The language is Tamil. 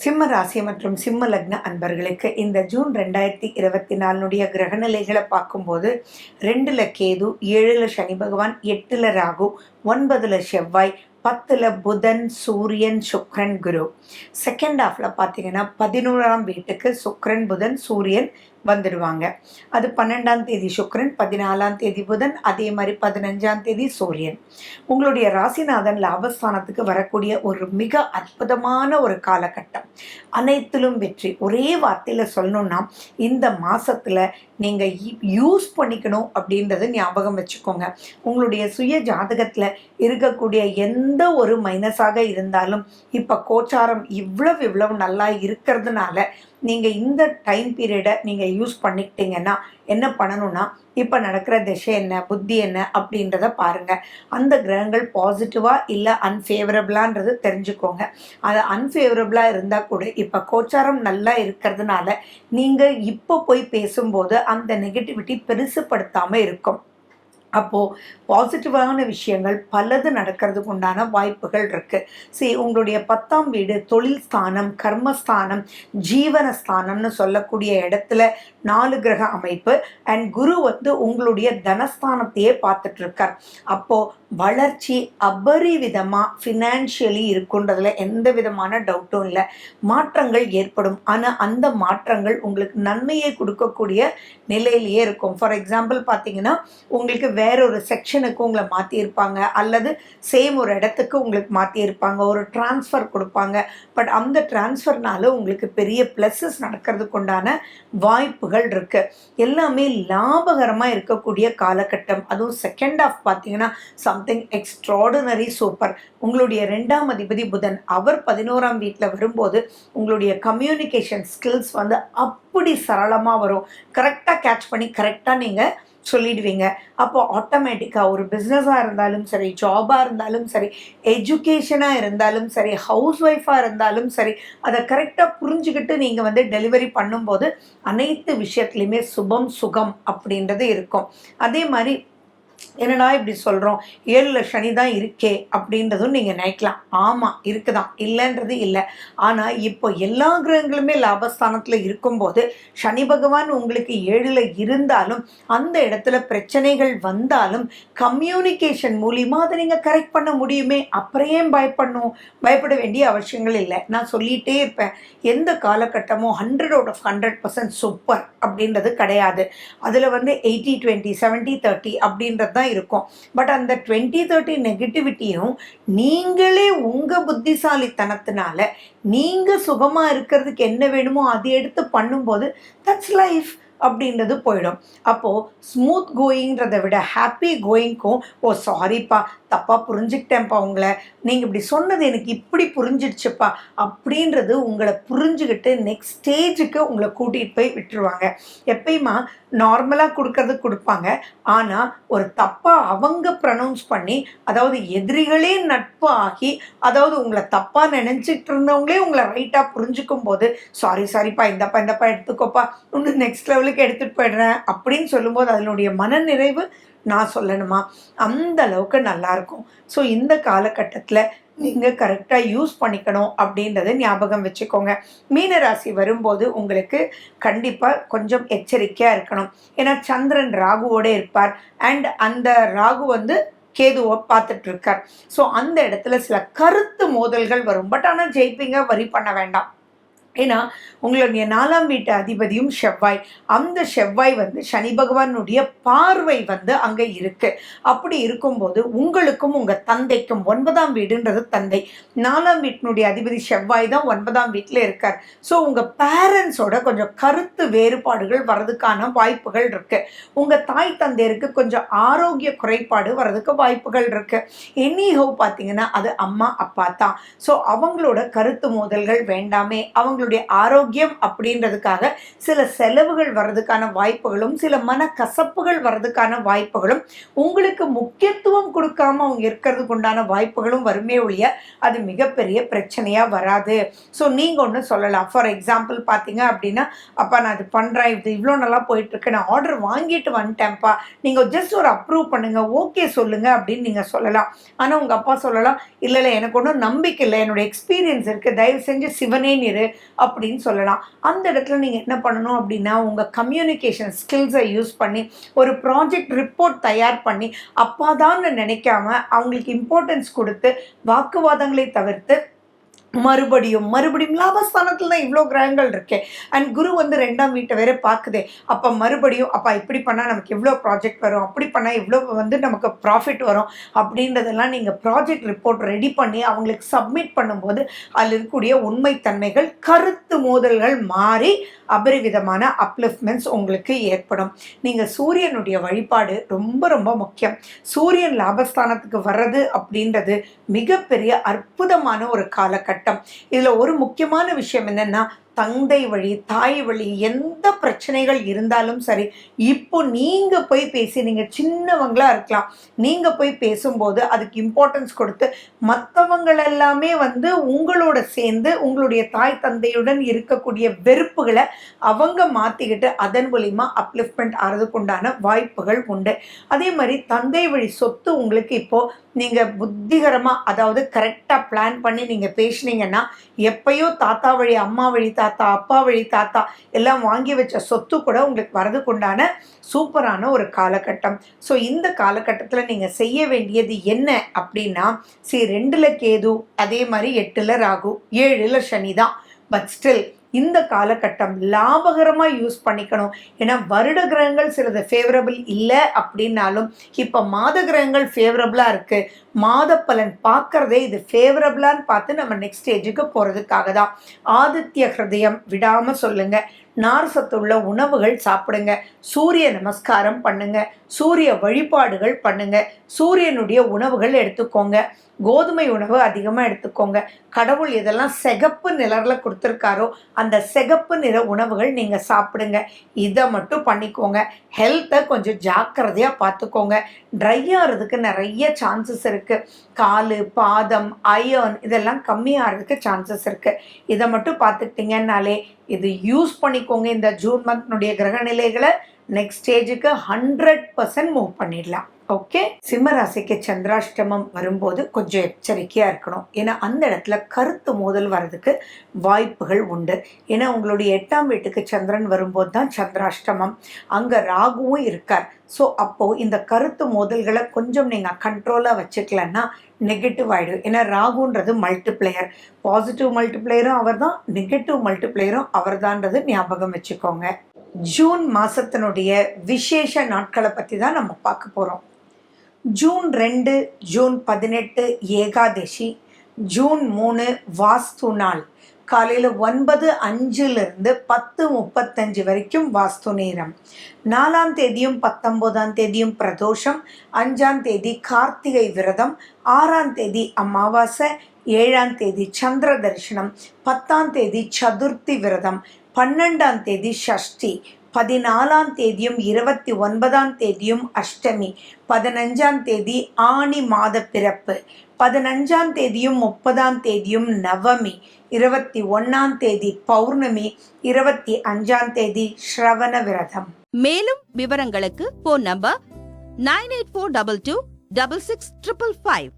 சிம்ம ராசி மற்றும் சிம்ம லக்ன அன்பர்களுக்கு இந்த ஜூன் 2024 கிரகநிலைகளை பார்க்கும்போது 2ல் கேது, 7ல் சனி பகவான், 8ல் ராகு, 9ல் செவ்வாய், 10ல் புதன், சூரியன், சுக்ரன், குரு. செகண்ட் ஹாஃப்ல பார்த்தீங்கன்னா 11ஆம் வீட்டுக்கு சுக்ரன், புதன், சூரியன் வந்துடுவாங்க. அது 12ஆம் தேதி சுக்ரன், 14ஆம் தேதி புதன், அதே மாதிரி 15ஆம் தேதி சூரியன். உங்களுடைய ராசிநாதன் லாபஸ்தானத்துக்கு வரக்கூடிய ஒரு மிக அற்புதமான ஒரு காலகட்டம். அனைத்திலும் வெற்றி. ஒரே வார்த்தையில் சொல்லணும்னா இந்த மாதத்தில் நீங்கள் யூஸ் பண்ணிக்கணும் அப்படின்றது ஞாபகம் வச்சுக்கோங்க. உங்களுடைய சுய ஜாதகத்தில் இருக்கக்கூடிய எந்த ஒரு மைனஸாக இருந்தாலும் இப்போ கோச்சாரம் இவ்வளவு நல்லா இருக்கிறதுனால நீங்கள் இந்த டைம் பீரியடை நீங்கள் யூஸ் பண்ணிக்கிட்டீங்கன்னா என்ன பண்ணணும்னா, இப்போ நடக்கிற திசை என்ன, புத்தி என்ன அப்படின்றத பாருங்கள். அந்த கிரகங்கள் பாசிட்டிவாக இல்லை அன்ஃபேவரபிளான்றது தெரிஞ்சுக்கோங்க. அது அன்ஃபேவரபிளாக இருந்தால் கூட இப்போ கோச்சாரம் நல்லா இருக்கிறதுனால நீங்கள் இப்போ போய் பேசும்போது அந்த நெகட்டிவிட்டி பெருசுப்படுத்தாமல் இருக்கும். அப்போது பாசிட்டிவான விஷயங்கள் பலது நடக்கிறதுக்கு உண்டான வாய்ப்புகள் இருக்குது. சரி, உங்களுடைய 10ஆம் வீடு தொழில் ஸ்தானம், கர்மஸ்தானம், ஜீவனஸ்தானம்னு சொல்லக்கூடிய இடத்துல 4 கிரக அமைப்பு அண்ட் குரு உங்களுடைய தனஸ்தானத்தையே பார்த்துட்ருக்கார். அப்போது வளர்ச்சி அபரிவிதமாக ஃபினான்ஷியலி இருக்குன்றதுல எந்த விதமான டவுட்டும் இல்லை. மாற்றங்கள் ஏற்படும். ஆனால் அந்த மாற்றங்கள் உங்களுக்கு நன்மையை கொடுக்கக்கூடிய நிலையிலேயே இருக்கும். ஃபார் எக்ஸாம்பிள் பார்த்தீங்கன்னா, உங்களுக்கு வேற ஒரு செக்ஷனுக்கு உங்களை மாற்றியிருப்பாங்க, அல்லது சேம் ஒரு இடத்துக்கு உங்களுக்கு மாற்றியிருப்பாங்க, ஒரு டிரான்ஸ்ஃபர் கொடுப்பாங்க. பட் அந்த டிரான்ஸ்ஃபர்னால உங்களுக்கு பெரிய ப்ளஸஸ் நடக்கிறதுக்கு உண்டான வாய்ப்புகள் இருக்குது. எல்லாமே லாபகரமாக இருக்கக்கூடிய காலகட்டம். அதுவும் செகண்ட் ஹாஃப் பார்த்தீங்கன்னா சம்திங் எக்ஸ்ட்ராடினரி சூப்பர். உங்களுடைய 2ஆம் அதிபதி புதன் அவர் 11ஆம் வீட்டில் வரும்போது உங்களுடைய கம்யூனிகேஷன் ஸ்கில்ஸ் அப்படி சரளமாக வரும். கரெக்டாக கேட்ச் பண்ணி கரெக்டாக நீங்கள் சொல்லிடுவீங்க. அப்போ ஆட்டோமேட்டிக்காக ஒரு பிஸ்னஸாக இருந்தாலும் சரி, ஜாபாக இருந்தாலும் சரி, எஜுகேஷனாக இருந்தாலும் சரி, ஹவுஸ் ஒய்ஃபாக இருந்தாலும் சரி, அதை கரெக்டாக புரிஞ்சுக்கிட்டு நீங்கள் டெலிவரி பண்ணும்போது அனைத்து விஷயத்துலையுமே சுபம் சுகம் அப்படின்றது இருக்கும். அதே மாதிரி என்னடா இப்படி சொல்கிறோம், 7ல் சனி தான் இருக்கே அப்படின்றதும் நீங்கள் நினைக்கலாம். ஆமாம், இருக்குதான், இல்லைன்றது இல்லை. ஆனால் இப்போ எல்லா கிரகங்களுமே லாபஸ்தானத்தில் இருக்கும்போது சனி பகவான் உங்களுக்கு 7ல் இருந்தாலும் அந்த இடத்துல பிரச்சனைகள் வந்தாலும் கம்யூனிகேஷன் மூலிமா அதை நீங்கள் கரெக்ட் பண்ண முடியுமே. அப்புறம் ஏன் பயப்பட வேண்டிய அவசியங்கள் இல்லை. நான் சொல்லிகிட்டே இருப்பேன், எந்த காலகட்டமும் 100% சூப்பர் அப்படின்றது கிடையாது. அதில் 80-20, 70-30 அப்படின்றது தான் இருக்கும். பட் அந்த 20-30 நெகட்டிவிட்டியும் நீங்களே உங்கள் புத்திசாலித்தனத்தினால நீங்கள் சுகமாக இருக்கிறதுக்கு என்ன வேணுமோ அதை எடுத்து பண்ணும்போது தட்ஸ் லைஃப் அப்படின்றது போயிடும். அப்போது ஸ்மூத் கோயிங்கிறத விட ஹாப்பி கோயிங்க்கும், ஓ சாரிப்பா தப்பாக புரிஞ்சுக்கிட்டேன்ப்பா, உங்களை நீங்கள் இப்படி சொன்னது எனக்கு இப்படி புரிஞ்சிடுச்சுப்பா அப்படின்றது உங்களை புரிஞ்சுக்கிட்டு நெக்ஸ்ட் ஸ்டேஜுக்கு உங்களை கூட்டிகிட்டு போய் விட்டுருவாங்க. எப்பயுமா நார்மலாக கொடுப்பாங்க. ஆனால் ஒரு தப்பாக அவங்க ப்ரனவுன்ஸ் பண்ணி, அதாவது எதிரிகளே நட்பு ஆகி, அதாவது உங்களை தப்பாக நினச்சிட்டு இருந்தவங்களே உங்களை ரைட்டாக புரிஞ்சுக்கும் போது சாரிப்பா இந்தப்பா எடுத்துக்கோப்பா, இன்னும் நெக்ஸ்ட் லெவலுக்கு எடுத்துகிட்டு போயிடுறேன் அப்படின்னு சொல்லும்போது அதனுடைய மனநிறைவு நான் சொல்லணுமா, அந்த அளவுக்கு நல்லாயிருக்கும். ஸோ இந்த காலகட்டத்தில் நீங்கள் கரெக்டாக யூஸ் பண்ணிக்கணும் அப்படின்றத ஞாபகம் வச்சுக்கோங்க. மீனராசி வரும்போது உங்களுக்கு கண்டிப்பாக கொஞ்சம் எச்சரிக்கையாக இருக்கணும். ஏன்னா சந்திரன் ராகுவோடு இருப்பார் அண்ட் அந்த ராகு கேதுவை பார்த்துட்டு இருக்கார். ஸோ அந்த இடத்துல சில கருத்து மோதல்கள் வரும். பட் ஆனால் ஜெயிப்பீங்க, வரி பண்ண வேண்டாம். ஏன்னா உங்களுடைய 4ஆம் வீட்டு அதிபதியும் செவ்வாய். அந்த செவ்வாய் சனி பகவானுடைய பார்வை அங்கே இருக்கு. அப்படி இருக்கும்போது உங்களுக்கும் உங்கள் தந்தைக்கும் 9ஆம் வீடுன்றது தந்தை, 4ஆம் வீட்டினுடைய அதிபதி செவ்வாய் தான் 9ஆம் வீட்டில் இருக்கார். ஸோ உங்கள் பேரண்ட்ஸோட கொஞ்சம் கருத்து வேறுபாடுகள் வர்றதுக்கான வாய்ப்புகள் இருக்கு. உங்கள் தாய் தந்தையருக்கு கொஞ்சம் ஆரோக்கிய குறைபாடு வர்றதுக்கு வாய்ப்புகள் இருக்கு. எனிஹோ பார்த்தீங்கன்னா அது அம்மா அப்பா தான். ஸோ அவங்களோட கருத்து மோதல்கள் வேண்டாமே. அவங்களோட உங்களுடைய ஆரோக்கியம் அப்படின்றதுக்காக சில செலவுகள் வர்றதுக்கான வாய்ப்புகளும் சில மனக்கசப்புகள் வர்றதுக்கான வாய்ப்புகளும் உங்களுக்கு முக்கியத்துவம் கொடுக்காம அவங்க இருக்கிறதுக்கு உண்டான வாய்ப்புகளும் வருமே ஒழிய அது மிகப்பெரிய பிரச்சனையாக வராது. ஸோ நீங்கள் ஒன்று சொல்லலாம். ஃபார் எக்ஸாம்பிள் பார்த்தீங்க அப்படின்னா, அப்பா நான் இது பண்ணுறேன், இது இவ்வளோ நல்லா போயிட்டுருக்கு, நான் ஆர்டர் வாங்கிட்டு வந்துட்டேன்ப்பா, நீங்கள் ஜஸ்ட் ஒரு அப்ரூவ் பண்ணுங்கள், ஓகே சொல்லுங்கள் அப்படின்னு நீங்கள் சொல்லலாம். ஆனால் உங்கள் அப்பா சொல்லலாம், இல்லை இல்லை எனக்கு ஒன்றும் நம்பிக்கை இல்லை, என்னோட எக்ஸ்பீரியன்ஸ் இருக்குது, தயவு செஞ்சு சிவனே நிறு அப்படின்னு சொல்லலாம். அந்த இடத்துல நீங்கள் என்ன பண்ணணும் அப்படின்னா, உங்கள் கம்யூனிகேஷன் ஸ்கில்ஸை யூஸ் பண்ணி ஒரு ப்ராஜெக்ட் ரிப்போர்ட் தயார் பண்ணி அப்பா தான் நினைக்காம அவங்களுக்கு இம்பார்ட்டன்ஸ் கொடுத்து வாக்குவாதங்களை தவிர்த்து மறுபடியும் லாபஸ்தானத்தில் தான் இவ்வளோ கிரகங்கள் இருக்கே, அண்ட் குரு வந்து 2ஆம் வீட்டை வேற பார்க்குதே. அப்போ மறுபடியும் அப்பா இப்படி பண்ணால் நமக்கு எவ்வளோ ப்ராஜெக்ட் வரும், அப்படி பண்ணால் இவ்வளோ வந்து நமக்கு ப்ராஃபிட் வரும் அப்படின்றதெல்லாம் நீங்கள் ப்ராஜெக்ட் ரிப்போர்ட் ரெடி பண்ணி அவங்களுக்கு சப்மிட் பண்ணும்போது அதில் இருக்கக்கூடிய உண்மைத்தன்மைகள் கருத்து மோதல்கள் மாறி அபரிவிதமான அப்லிஃப்ட்மெண்ட்ஸ் உங்களுக்கு ஏற்படும். நீங்கள் சூரியனுடைய வழிபாடு ரொம்ப ரொம்ப முக்கியம். சூரியன் லாபஸ்தானத்துக்கு வர்றது அப்படின்றது மிகப்பெரிய அற்புதமான ஒரு காலகட்டம். இதுல ஒரு முக்கியமான விஷயம் என்னன்னா, தந்தை வழி தாய் வழி எந்த பிரச்சனைகள் இருந்தாலும் சரி, இப்போ நீங்க போய் பேசி, நீங்க சின்னவங்களா இருக்கலாம், நீங்க போய் பேசும்போது அதுக்கு இம்பார்ட்டன்ஸ் கொடுத்து மற்றவங்கள் எல்லாமே வந்து உங்களோட சேர்ந்து உங்களுடைய தாய் தந்தையுடன் இருக்கக்கூடிய வெறுப்புகளை அவங்க மாத்திக்கிட்டு அதன் மூலியமா அப்லிஃப்ட்மெண்ட் ஆகிறதுக்கு உண்டான வாய்ப்புகள் உண்டு. அதே மாதிரி தந்தை வழி சொத்து உங்களுக்கு இப்போ நீங்க புத்திகரமா, அதாவது கரெக்டா பிளான் பண்ணி நீங்க பேசினீங்கன்னா, எப்பயோ தாத்தா வழி அம்மா வழி தாத்தா அப்பா வழி தாத்தா எல்லாம் வாங்கி வச்ச சொத்து கூட உங்களுக்கு வரதுக்கு உண்டான சூப்பரான ஒரு காலகட்டம். ஸோ இந்த காலகட்டத்தில் நீங்கள் செய்ய வேண்டியது என்ன அப்படின்னா, 2ல் கேது, அதே மாதிரி 8ல் ராகு, 7ல் சனி தான். பட் ஸ்டில் இந்த காலகட்டம் லாபகரமாக யூஸ் பண்ணிக்கணும். ஏன்னா வருட கிரகங்கள் சிலது ஃபேவரபிள் இல்லை அப்படின்னாலும் இப்போ மாத கிரகங்கள் ஃபேவரபிளாக இருக்குது. மாத பலன் பார்க்குறதே இது ஃபேவரபிளான்னு பார்த்து நம்ம நெக்ஸ்ட் ஸ்டேஜுக்கு போகிறதுக்காக தான். ஆதித்ய ஹிருதயம் விடாமல் சொல்லுங்கள், நார் சத்துள்ள உணவுகள் சாப்பிடுங்க, சூரிய நமஸ்காரம் பண்ணுங்க, சூரிய வழிபாடுகள் பண்ணுங்க, சூரியனுடைய உணவுகள் எடுத்துக்கோங்க, கோதுமை உணவு அதிகமாக எடுத்துக்கோங்க. கடவுள் எதெல்லாம் சிகப்பு நிறத்தில் கொடுத்துருக்காரோ அந்த சிகப்பு நிற உணவுகள் நீங்கள் சாப்பிடுங்க. இதை மட்டும் பண்ணிக்கோங்க. ஹெல்த்தை கொஞ்சம் ஜாக்கிரதையாக பார்த்துக்கோங்க. ட்ரை ஆகிறதுக்கு நிறைய சான்சஸ் இருக்குது. கால் பாதம் அயர்ன் இதெல்லாம் கம்மியாகிறதுக்கு சான்சஸ் இருக்குது. இதை மட்டும் பார்த்துக்கிட்டிங்கன்னாலே இது யூஸ் பண்ணிக்கோங்க. இந்த ஜூன் மந்த்னுடைய கிரக நிலைகளை நெக்ஸ்ட் ஸ்டேஜுக்கு 100% மூவ் பண்ணிடலாம். ஓகே. சிம்மராசிக்கு சந்திராஷ்டமம் வரும்போது கொஞ்சம் எச்சரிக்கையாக இருக்கணும். ஏன்னா அந்த இடத்துல கருத்து மோதல் வர்றதுக்கு வாய்ப்புகள் உண்டு. ஏன்னா உங்களுடைய 8ஆம் வீட்டுக்கு சந்திரன் வரும்போது தான் சந்திராஷ்டமம், அங்கே ராகுவும் இருக்கார். ஸோ அப்போது இந்த கருத்து மோதல்களை கொஞ்சம் நீங்கள் கண்ட்ரோலாக வச்சுக்கலன்னா நெகட்டிவ் ஆகிடும். ஏன்னா ராகுன்றது மல்டிப்ளேயர், பாசிட்டிவ் மல்டிப்ளேயரும் அவர் தான், நெகட்டிவ் மல்டிப்ளேயரும் அவர் தான்றது ஞாபகம் வச்சுக்கோங்க. ஜூன் மாதத்தினுடைய விசேஷ நாட்களை பற்றி தான் நம்ம பார்க்க போகிறோம். ஜூன் 2, ஜூன் 18 ஏகாதசி, ஜூன் 3 வாஸ்து நாள். காலையில் 9:05 10:35 வரைக்கும் வாஸ்து நேரம். 4ஆம் தேதியும் 19ஆம் தேதியும் பிரதோஷம், 5ஆம் தேதி கார்த்திகை விரதம், 6ஆம் தேதி அமாவாசை, 7ஆம் தேதி சந்திர தரிசனம், 10ஆம் தேதி சதுர்த்தி விரதம், 12ஆம் தேதி ஷஷ்டி, 14ஆம் தேதியும் 29ஆம் தேதியும் அஷ்டமி, 15ஆம் தேதி ஆனி மாத பிறப்பு, 15ஆம் தேதியும் 30ஆம் தேதியும் நவமி, 21ஆம் தேதி பௌர்ணமி, 25ஆம் தேதி ஸ்ரவண விரதம். மேலும் விவரங்களுக்கு போன் நம்பர் 9842266555.